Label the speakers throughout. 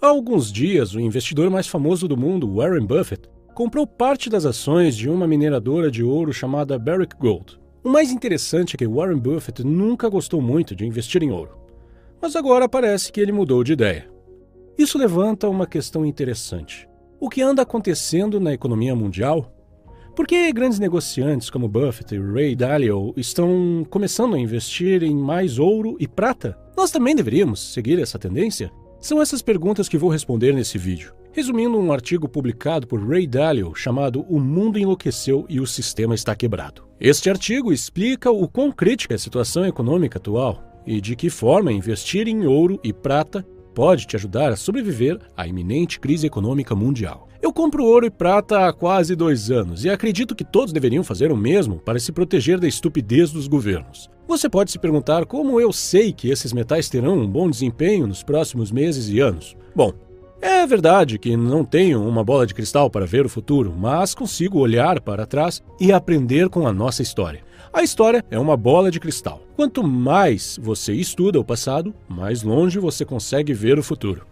Speaker 1: Há alguns dias, o investidor mais famoso do mundo, Warren Buffett, comprou parte das ações de uma mineradora de ouro chamada Barrick Gold. O mais interessante é que Warren Buffett nunca gostou muito de investir em ouro. Mas agora parece que ele mudou de ideia. Isso levanta uma questão interessante. O que anda acontecendo na economia mundial? Por que grandes negociantes como Buffett e Ray Dalio estão começando a investir em mais ouro e prata? Nós também deveríamos seguir essa tendência? São essas perguntas que vou responder nesse vídeo, resumindo um artigo publicado por Ray Dalio chamado O Mundo Enlouqueceu e o Sistema Está Quebrado. Este artigo explica o quão crítica é a situação econômica atual e de que forma investir em ouro e prata pode te ajudar a sobreviver à iminente crise econômica mundial. Eu compro ouro e prata há quase 2 anos e acredito que todos deveriam fazer o mesmo para se proteger da estupidez dos governos. Você pode se perguntar como eu sei que esses metais terão um bom desempenho nos próximos meses e anos. Bom, é verdade que não tenho uma bola de cristal para ver o futuro, mas consigo olhar para trás e aprender com a nossa história. A história é uma bola de cristal. Quanto mais você estuda o passado, mais longe você consegue ver o futuro.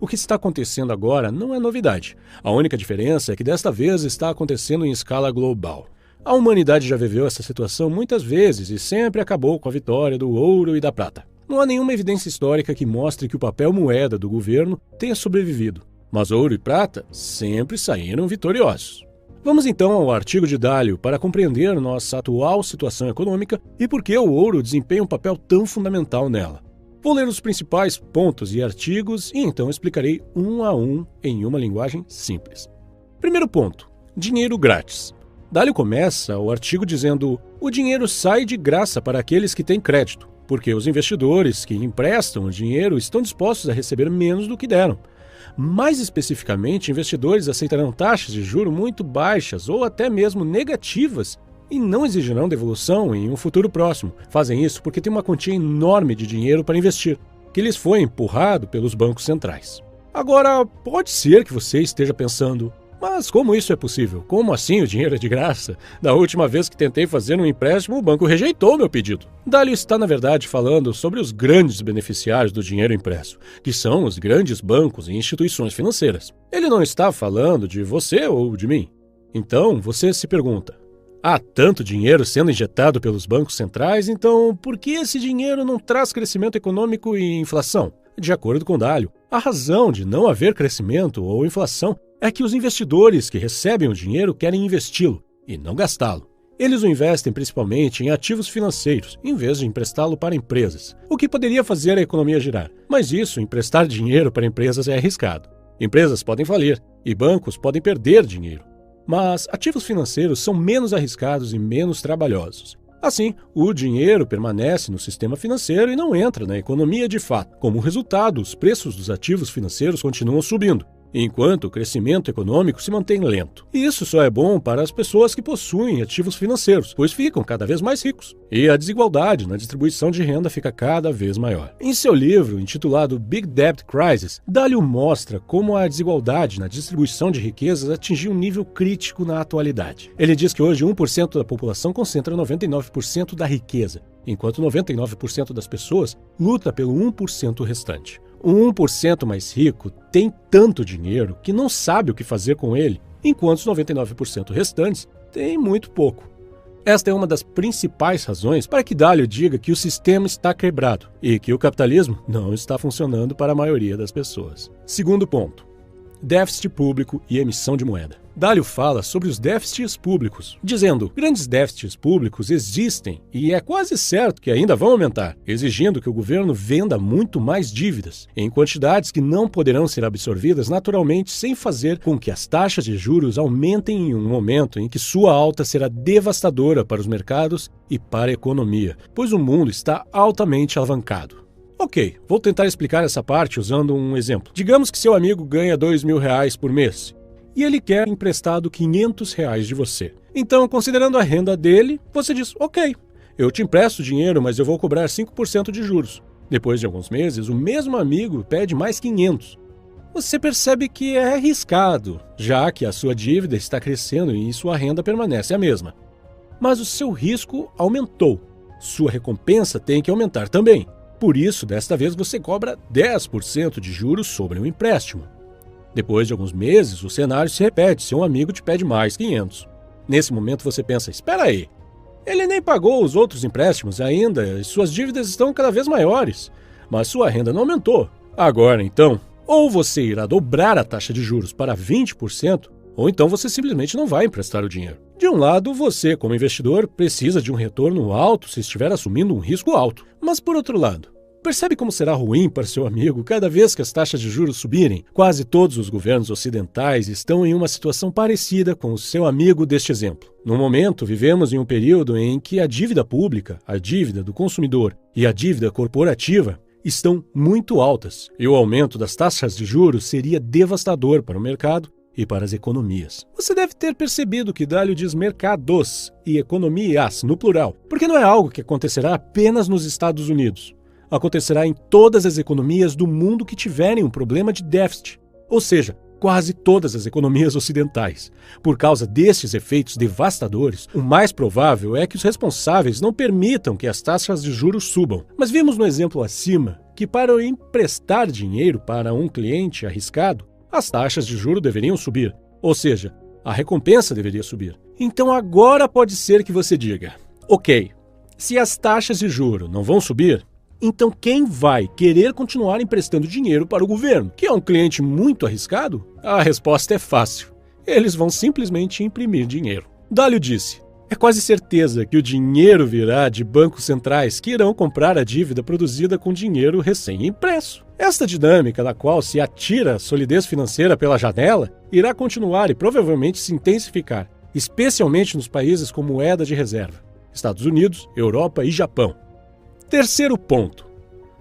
Speaker 1: O que está acontecendo agora não é novidade. A única diferença é que desta vez está acontecendo em escala global. A humanidade já viveu essa situação muitas vezes e sempre acabou com a vitória do ouro e da prata. Não há nenhuma evidência histórica que mostre que o papel moeda do governo tenha sobrevivido, mas ouro e prata sempre saíram vitoriosos. Vamos então ao artigo de Dalio para compreender nossa atual situação econômica e por que o ouro desempenha um papel tão fundamental nela. Vou ler os principais pontos e artigos e então explicarei um a um em uma linguagem simples. Primeiro ponto: dinheiro grátis. Dalio começa o artigo dizendo: o dinheiro sai de graça para aqueles que têm crédito, porque os investidores que emprestam o dinheiro estão dispostos a receber menos do que deram. Mais especificamente, investidores aceitarão taxas de juros muito baixas ou até mesmo negativas e não exigirão devolução em um futuro próximo. Fazem isso porque tem uma quantia enorme de dinheiro para investir, que lhes foi empurrado pelos bancos centrais. Agora, pode ser que você esteja pensando: mas como isso é possível? Como assim o dinheiro é de graça? Da última vez que tentei fazer um empréstimo, o banco rejeitou meu pedido. Dalio está, na verdade, falando sobre os grandes beneficiários do dinheiro impresso, que são os grandes bancos e instituições financeiras. Ele não está falando de você ou de mim. Então, você se pergunta: há tanto dinheiro sendo injetado pelos bancos centrais, então por que esse dinheiro não traz crescimento econômico e inflação? De acordo com Dalio, a razão de não haver crescimento ou inflação é que os investidores que recebem o dinheiro querem investi-lo e não gastá-lo. Eles o investem principalmente em ativos financeiros, em vez de emprestá-lo para empresas, o que poderia fazer a economia girar. Mas isso, emprestar dinheiro para empresas, é arriscado. Empresas podem falir e bancos podem perder dinheiro. Mas ativos financeiros são menos arriscados e menos trabalhosos. Assim, o dinheiro permanece no sistema financeiro e não entra na economia de fato. Como resultado, os preços dos ativos financeiros continuam subindo, enquanto o crescimento econômico se mantém lento. E isso só é bom para as pessoas que possuem ativos financeiros, pois ficam cada vez mais ricos. E a desigualdade na distribuição de renda fica cada vez maior. Em seu livro, intitulado Big Debt Crisis, Dalio mostra como a desigualdade na distribuição de riquezas atingiu um nível crítico na atualidade. Ele diz que hoje 1% da população concentra 99% da riqueza, enquanto 99% das pessoas luta pelo 1% restante. O 1% mais rico tem tanto dinheiro que não sabe o que fazer com ele, enquanto os 99% restantes têm muito pouco. Esta é uma das principais razões para que Dalio diga que o sistema está quebrado e que o capitalismo não está funcionando para a maioria das pessoas. Segundo ponto: déficit público e emissão de moeda. Dalio fala sobre os déficits públicos, dizendo: grandes déficits públicos existem e é quase certo que ainda vão aumentar, exigindo que o governo venda muito mais dívidas, em quantidades que não poderão ser absorvidas naturalmente sem fazer com que as taxas de juros aumentem em um momento em que sua alta será devastadora para os mercados e para a economia, pois o mundo está altamente alavancado. Ok, vou tentar explicar essa parte usando um exemplo. Digamos que seu amigo ganha R$2.000 por mês e ele quer emprestado R$500 de você. Então, considerando a renda dele, você diz: ok, eu te empresto dinheiro, mas eu vou cobrar 5% de juros. Depois de alguns meses, o mesmo amigo pede mais 500. Você percebe que é arriscado, já que a sua dívida está crescendo e sua renda permanece a mesma. Mas o seu risco aumentou. Sua recompensa tem que aumentar também. por isso, desta vez, você cobra 10% de juros sobre o empréstimo. Depois de alguns meses, o cenário se repete, seu amigo te pede mais 500. Nesse momento você pensa, espera aí, ele nem pagou os outros empréstimos ainda e suas dívidas estão cada vez maiores, mas sua renda não aumentou. Agora então, ou você irá dobrar a taxa de juros para 20%, ou então você simplesmente não vai emprestar o dinheiro. De um lado, você, como investidor, precisa de um retorno alto se estiver assumindo um risco alto. Mas por outro lado, percebe como será ruim para seu amigo cada vez que as taxas de juros subirem? Quase todos os governos ocidentais estão em uma situação parecida com o seu amigo deste exemplo. No momento, vivemos em um período em que a dívida pública, a dívida do consumidor e a dívida corporativa estão muito altas, e o aumento das taxas de juros seria devastador para o mercado e para as economias. Você deve ter percebido que Dalio diz mercados e economias no plural, porque não é algo que acontecerá apenas nos Estados Unidos. Acontecerá em todas as economias do mundo que tiverem um problema de déficit, ou seja, quase todas as economias ocidentais. Por causa destes efeitos devastadores, o mais provável é que os responsáveis não permitam que as taxas de juros subam. Mas vimos no exemplo acima que para emprestar dinheiro para um cliente arriscado, as taxas de juros deveriam subir, ou seja, a recompensa deveria subir. Então agora pode ser que você diga, ok, se as taxas de juros não vão subir, então quem vai querer continuar emprestando dinheiro para o governo, que é um cliente muito arriscado? A resposta é fácil. Eles vão simplesmente imprimir dinheiro. Dalio disse, é quase certeza que o dinheiro virá de bancos centrais que irão comprar a dívida produzida com dinheiro recém-impresso. Esta dinâmica na qual se atira a solidez financeira pela janela irá continuar e provavelmente se intensificar, especialmente nos países com moeda de reserva, Estados Unidos, Europa e Japão. Terceiro ponto.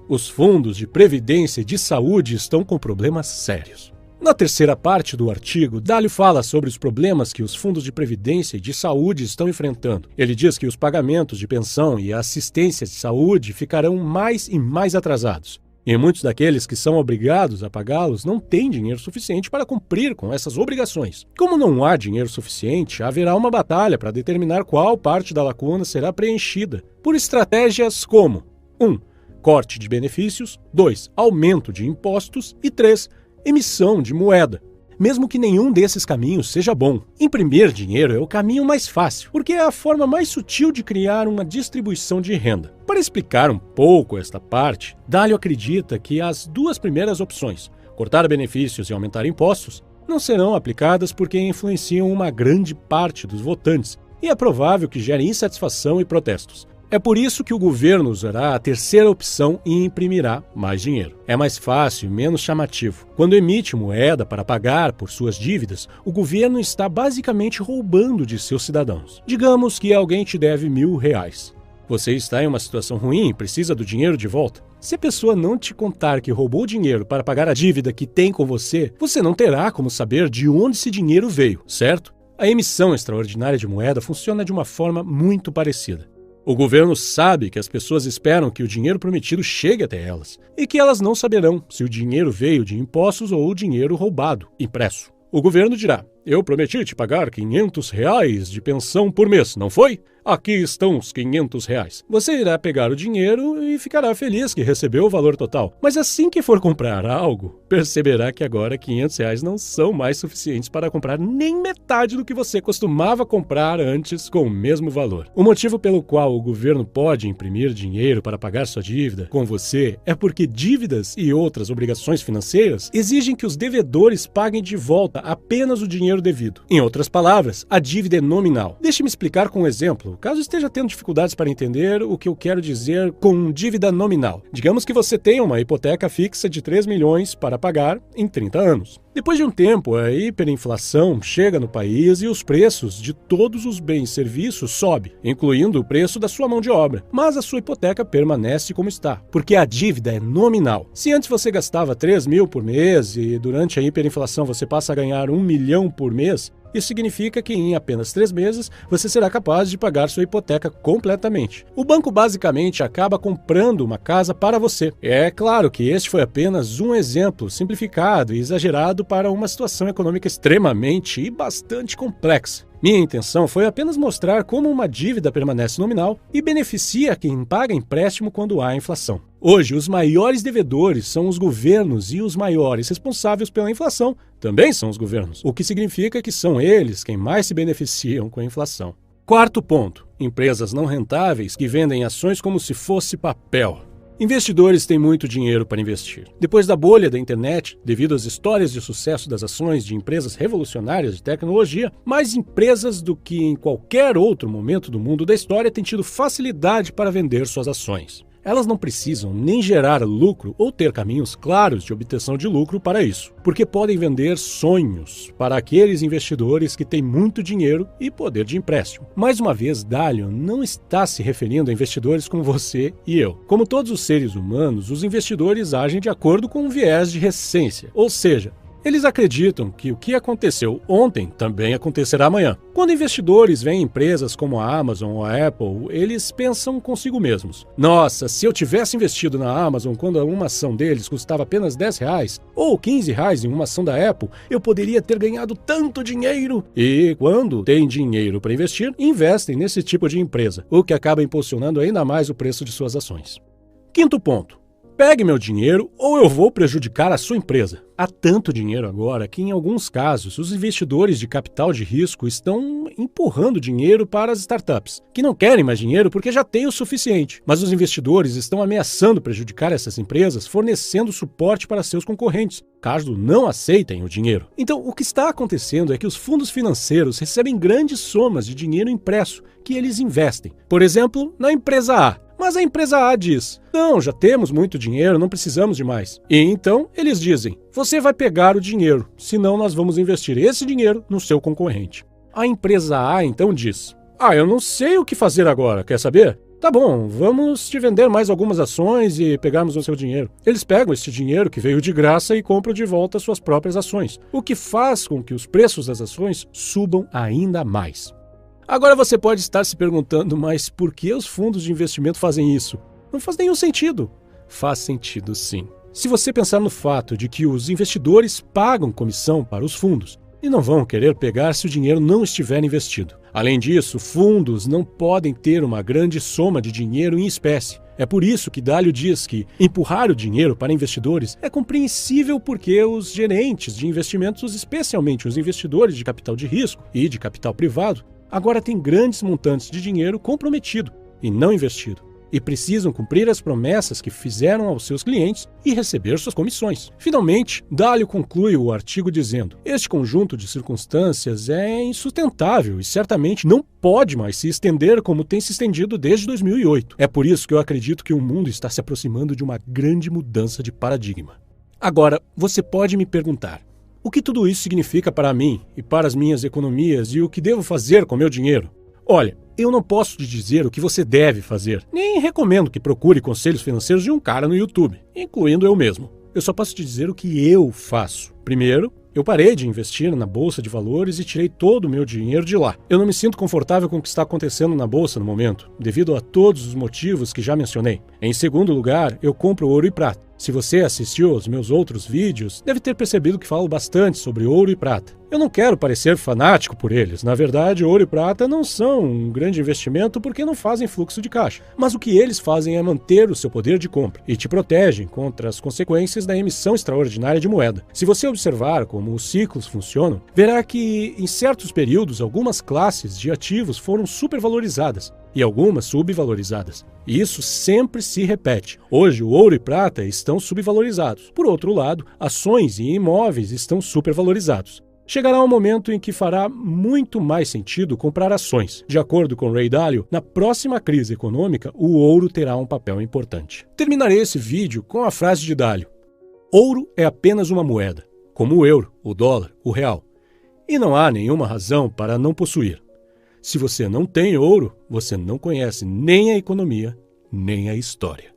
Speaker 1: Os fundos de previdência e de saúde estão com problemas sérios. Na terceira parte do artigo, Dalio fala sobre os problemas que os fundos de previdência e de saúde estão enfrentando. Ele diz que os pagamentos de pensão e assistência de saúde ficarão mais e mais atrasados. E muitos daqueles que são obrigados a pagá-los não têm dinheiro suficiente para cumprir com essas obrigações. Como não há dinheiro suficiente, haverá uma batalha para determinar qual parte da lacuna será preenchida, por estratégias como 1. Corte de benefícios, 2. Aumento de impostos e 3. Emissão de moeda. Mesmo que nenhum desses caminhos seja bom, imprimir dinheiro é o caminho mais fácil, porque é a forma mais sutil de criar uma distribuição de renda. Para explicar um pouco esta parte, Dalio acredita que as duas primeiras opções, cortar benefícios e aumentar impostos, não serão aplicadas porque influenciam uma grande parte dos votantes e é provável que gerem insatisfação e protestos. É por isso que o governo usará a terceira opção e imprimirá mais dinheiro. É mais fácil e menos chamativo. Quando emite moeda para pagar por suas dívidas, o governo está basicamente roubando de seus cidadãos. Digamos que alguém te deve R$1.000. Você está em uma situação ruim e precisa do dinheiro de volta. Se a pessoa não te contar que roubou dinheiro para pagar a dívida que tem com você, você não terá como saber de onde esse dinheiro veio, certo? A emissão extraordinária de moeda funciona de uma forma muito parecida. O governo sabe que as pessoas esperam que o dinheiro prometido chegue até elas e que elas não saberão se o dinheiro veio de impostos ou o dinheiro roubado, impresso. O governo dirá, eu prometi te pagar R$500 de pensão por mês, não foi? Aqui estão os R$500. Você irá pegar o dinheiro e ficará feliz que recebeu o valor total. Mas assim que for comprar algo, perceberá que agora R$500 não são mais suficientes para comprar nem metade do que você costumava comprar antes com o mesmo valor. O motivo pelo qual o governo pode imprimir dinheiro para pagar sua dívida com você é porque dívidas e outras obrigações financeiras exigem que os devedores paguem de volta apenas o dinheiro devido. Em outras palavras, a dívida é nominal. Deixe-me explicar com um exemplo, caso esteja tendo dificuldades para entender o que eu quero dizer com dívida nominal. Digamos que você tenha uma hipoteca fixa de 3 milhões para pagar em 30 anos. Depois de um tempo, a hiperinflação chega no país e os preços de todos os bens e serviços sobem, incluindo o preço da sua mão de obra. Mas a sua hipoteca permanece como está, porque a dívida é nominal. Se antes você gastava 3 mil por mês e durante a hiperinflação você passa a ganhar 1 milhão por mês, isso significa que em apenas 3 meses você será capaz de pagar sua hipoteca completamente. O banco basicamente acaba comprando uma casa para você. É claro que este foi apenas um exemplo simplificado e exagerado para uma situação econômica extremamente e bastante complexa. Minha intenção foi apenas mostrar como uma dívida permanece nominal e beneficia quem paga empréstimo quando há inflação. Hoje, os maiores devedores são os governos e os maiores responsáveis pela inflação também são os governos, o que significa que são eles quem mais se beneficiam com a inflação. Quarto ponto: empresas não rentáveis que vendem ações como se fosse papel. Investidores têm muito dinheiro para investir. Depois da bolha da internet, devido às histórias de sucesso das ações de empresas revolucionárias de tecnologia, mais empresas do que em qualquer outro momento do mundo da história têm tido facilidade para vender suas ações. Elas não precisam nem gerar lucro ou ter caminhos claros de obtenção de lucro para isso, porque podem vender sonhos para aqueles investidores que têm muito dinheiro e poder de empréstimo. Mais uma vez, Dalio não está se referindo a investidores como você e eu. Como todos os seres humanos, os investidores agem de acordo com um viés de recência, ou seja, eles acreditam que o que aconteceu ontem também acontecerá amanhã. Quando investidores veem empresas como a Amazon ou a Apple, eles pensam consigo mesmos: nossa, se eu tivesse investido na Amazon quando uma ação deles custava apenas R$10 ou R$15 em uma ação da Apple, eu poderia ter ganhado tanto dinheiro. E quando têm dinheiro para investir, investem nesse tipo de empresa, o que acaba impulsionando ainda mais o preço de suas ações. Quinto ponto: pegue meu dinheiro ou eu vou prejudicar a sua empresa. Há tanto dinheiro agora que, em alguns casos, os investidores de capital de risco estão empurrando dinheiro para as startups, que não querem mais dinheiro porque já têm o suficiente. Mas os investidores estão ameaçando prejudicar essas empresas, fornecendo suporte para seus concorrentes, caso não aceitem o dinheiro. Então, o que está acontecendo é que os fundos financeiros recebem grandes somas de dinheiro impresso que eles investem. Por exemplo, na empresa A. Mas a empresa A diz: não, já temos muito dinheiro, não precisamos de mais. E então eles dizem: você vai pegar o dinheiro, senão nós vamos investir esse dinheiro no seu concorrente. A empresa A então diz: eu não sei o que fazer agora, quer saber? Tá bom, vamos te vender mais algumas ações e pegarmos o seu dinheiro. Eles pegam esse dinheiro que veio de graça e compram de volta suas próprias ações, o que faz com que os preços das ações subam ainda mais. Agora você pode estar se perguntando: mas por que os fundos de investimento fazem isso? Não faz nenhum sentido. Faz sentido sim. Se você pensar no fato de que os investidores pagam comissão para os fundos e não vão querer pegar se o dinheiro não estiver investido. Além disso, fundos não podem ter uma grande soma de dinheiro em espécie. É por isso que Dalio diz que empurrar o dinheiro para investidores é compreensível, porque os gerentes de investimentos, especialmente os investidores de capital de risco e de capital privado, agora têm grandes montantes de dinheiro comprometido e não investido, e precisam cumprir as promessas que fizeram aos seus clientes e receber suas comissões. Finalmente, Dalio conclui o artigo dizendo: este conjunto de circunstâncias é insustentável e certamente não pode mais se estender como tem se estendido desde 2008. É por isso que eu acredito que o mundo está se aproximando de uma grande mudança de paradigma. Agora, você pode me perguntar: o que tudo isso significa para mim e para as minhas economias e o que devo fazer com meu dinheiro? Olha, eu não posso te dizer o que você deve fazer, nem recomendo que procure conselhos financeiros de um cara no YouTube, incluindo eu mesmo. Eu só posso te dizer o que eu faço. Primeiro, eu parei de investir na bolsa de valores e tirei todo o meu dinheiro de lá. Eu não me sinto confortável com o que está acontecendo na bolsa no momento, devido a todos os motivos que já mencionei. Em segundo lugar, eu compro ouro e prata. Se você assistiu aos meus outros vídeos, deve ter percebido que falo bastante sobre ouro e prata. Eu não quero parecer fanático por eles. Na verdade, ouro e prata não são um grande investimento porque não fazem fluxo de caixa. Mas o que eles fazem é manter o seu poder de compra e te protegem contra as consequências da emissão extraordinária de moeda. Se você observar como os ciclos funcionam, verá que em certos períodos algumas classes de ativos foram supervalorizadas e algumas subvalorizadas. E isso sempre se repete. Hoje, o ouro e prata estão subvalorizados. Por outro lado, ações e imóveis estão supervalorizados. Chegará um momento em que fará muito mais sentido comprar ações. De acordo com Ray Dalio, na próxima crise econômica, o ouro terá um papel importante. Terminarei esse vídeo com a frase de Dalio: ouro é apenas uma moeda, como o euro, o dólar, o real. E não há nenhuma razão para não possuir. Se você não tem ouro, você não conhece nem a economia, nem a história.